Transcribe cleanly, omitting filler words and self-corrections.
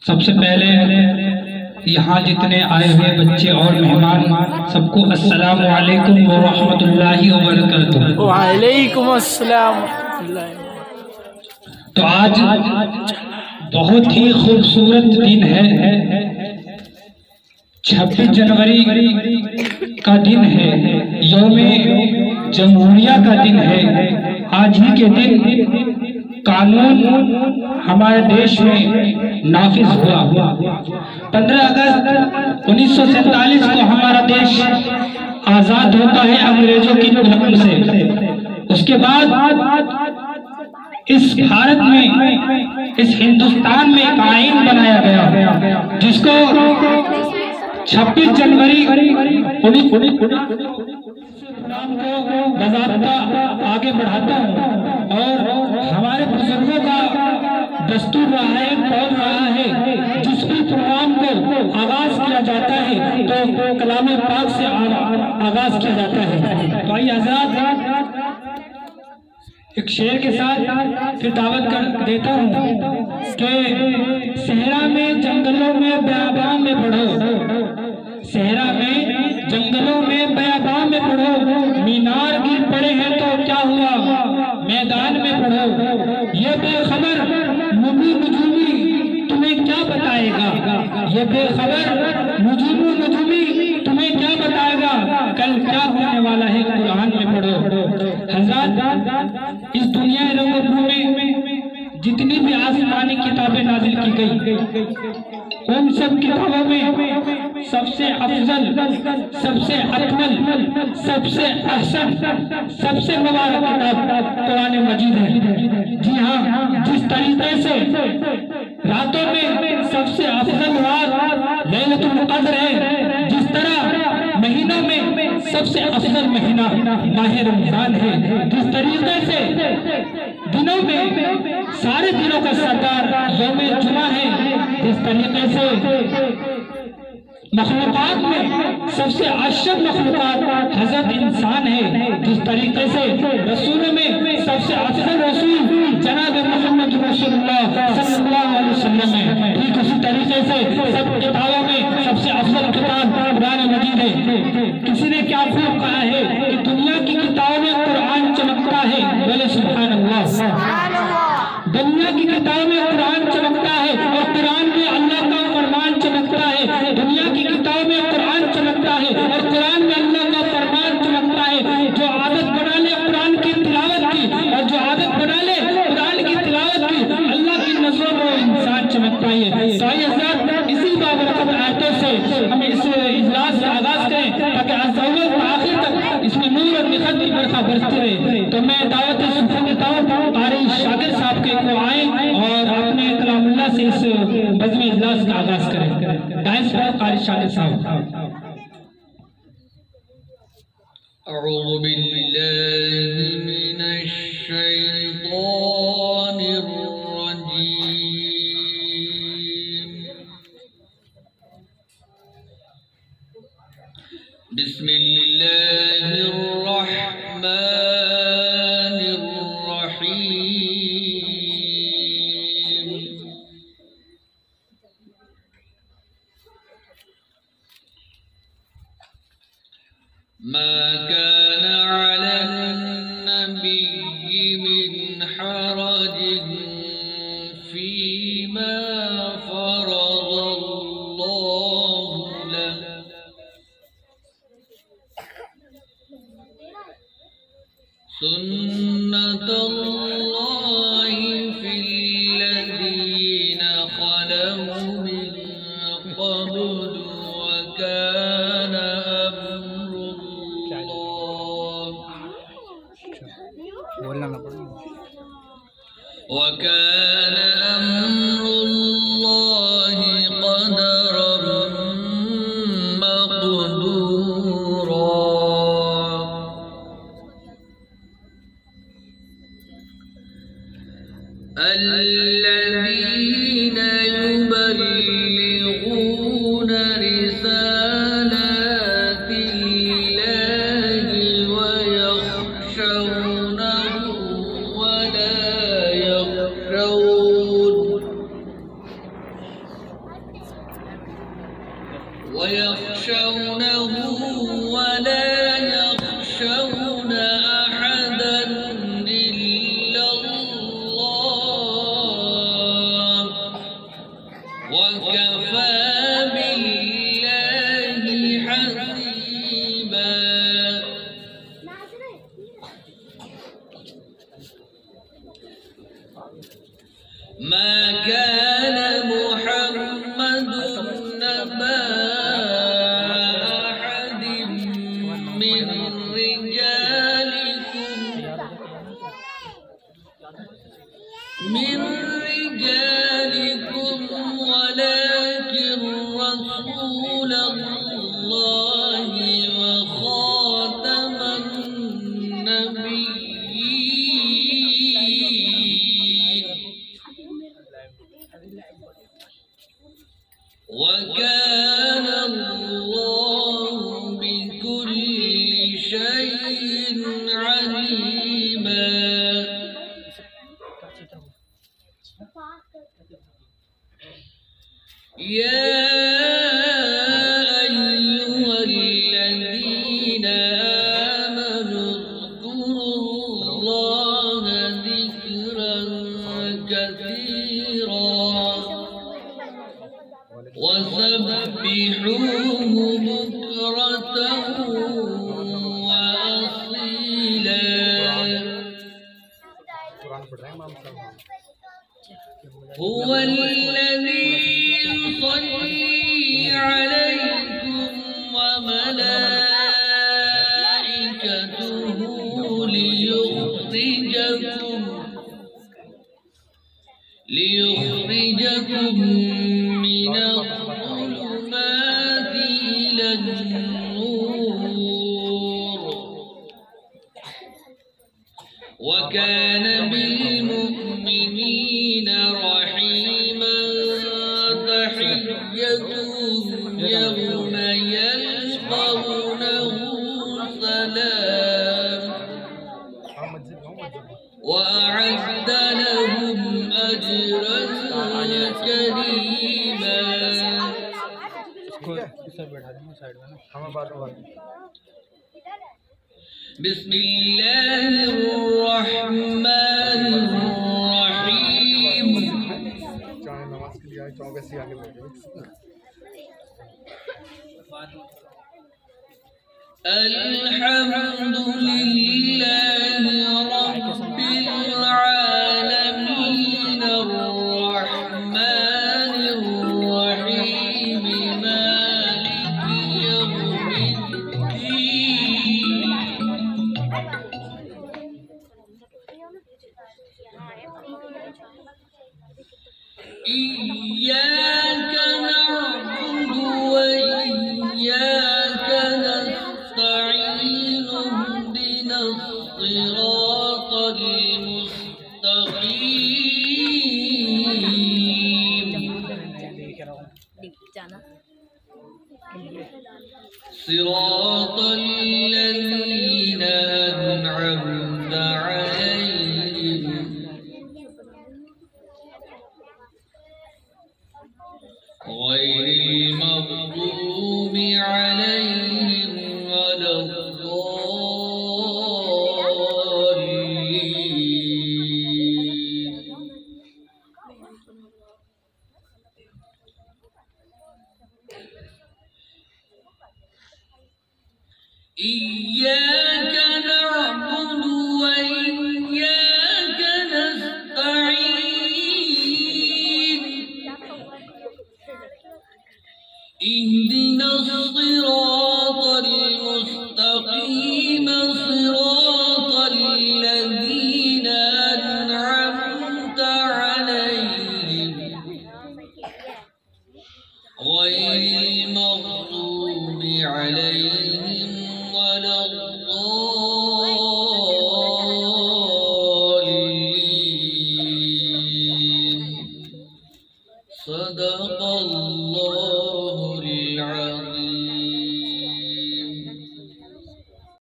सबसे पहले यहाँ जितने आए हुए बच्चे और मेहमान सबको अस्सलाम वालेकुम व रहमतुल्लाहि व बरकातुहू। वालेकुम अस्सलाम। तो आज बहुत ही खूबसूरत दिन है, 26 जनवरी का दिन है, यौमे जमहूरिया का दिन है। आज ही के दिन कानून हमारे देश में नाफिज हुआ। 15 अगस्त 1947 को हमारा देश आजाद होता है अंग्रेजों की जुल्म से। उसके बाद इस भारत में, इस हिंदुस्तान में एक आईन बनाया गया जिसको 26 जनवरी को बजाता आगे बढ़ाता हूँ और हमारे बुजुर्गों का दस्तूर रहा है, कौल रहा है। जिस भी प्रोग्राम को आगाज किया जाता है तो कलाम पाक से आगाज किया जाता है। तो आइए आजाद एक शेर के साथ फिर दावत कर देता हूँ कि सहरा में जंगलों में बयाबान में पढ़ो, सहरा में जंगलों में बयाबान में पढ़ो, मीनार गिर पड़े हैं तो क्या हुआ मैदान में पढ़ो। ये बेखबर नबी नजूमी तुम्हें क्या बताएगा, ये बेखबर नजूमी नजूमी तुम्हें क्या बताएगा, कल क्या होने वाला है कुरान में पढ़ो। हज़रत इस दुनिया रंगों में जितनी भी आसमानी किताबें नाजिल की गई, उन सब किताबों में सबसे अफजल, सबसे अकमल, सबसे अहसन, सबसे मुबारक किताब कुरान मजीद है। जी हाँ, जिस तरीके से रातों में सबसे अफजल रात लैलतुल क़द्र है, जिस तरह महीनों में सबसे अफजल महीना माह रमजान है, जिस तरीके से दिनों में सारे दिनों का सरदार यौमे जुमा है, जिस तरीके से मखलूकात में सबसे अशरफ मखलूकात हजरत इंसान है, जिस तरीके से रसूल में सबसे अफजल रसूल जनाब मोहम्मद रसूलुल्लाह सल्लल्लाहु अलैहि वसल्लम है, ठीक उसी तरीके से सब किताबों में सबसे अफजल किताब कुरान मजीद है। किसी ने क्या खूब कहा है कि दुनिया की किताबों में कुरान चमकता है, बोले सुभान अल्लाह। दुनिया की किताब में कुरान चमकता है और कुरान में अल्लाह का फरमान चमकता है। दुनिया की किताब में कुरान चमकता है और कुरान में अल्लाह का फरमान चमकता है। जो आदत बना ले कुरान की तिलावत की, और जो आदत बना ले कुरान की तिलावत की, अल्लाह की नजरों में इंसान चमकता है। तो इसी बाबरकत आयतों से हम इस इजलास का आगाज करें ताकि अव्वल आखिर तक इसमें नूर और निखत की बरखा बरसती रहे। तो मैं दावत सुनता देता हूँ कारी शागिर साहब के को आए और अपने कलामुल्लाह से इस बज़्म इजलास का आगाज करें। डांस पर कारी शागिर साहब। अऊज़ु बिल्लाहि मिनश शैतानिर रजीम। बिस्मिल्लाहिर रहमानिर रहीम। मा कान अलन नबिय्यि मिन ما كان محمد نبا أحد من رجالكم ولكن رسول الله وخاتم النبيين وكان الله بكل شيء عليما. يا أيها الذين آمنوا اذكروا الله ذكرا كثيرا وسبحوه بكرة وأصيلا. هو الذي يصلي عليكم وملائكته ليخرجكم من الظلمات إلى النور وكان بالمؤمنين رحيما. تحيتهم يوم يلقونه سلام وأعد لهم أجرا كريما. بسم الله الرحمن الرحيم. الحمد لله رب العالمين الرحمن الرحيم مالك يوم الدين. إياك نعبد وإياك نستعين اهدنا الصراط المستقيم صراط الذين أنعمت عليهم غير المغضوب عليهم ولا الضالين. إياك نعبد وإياك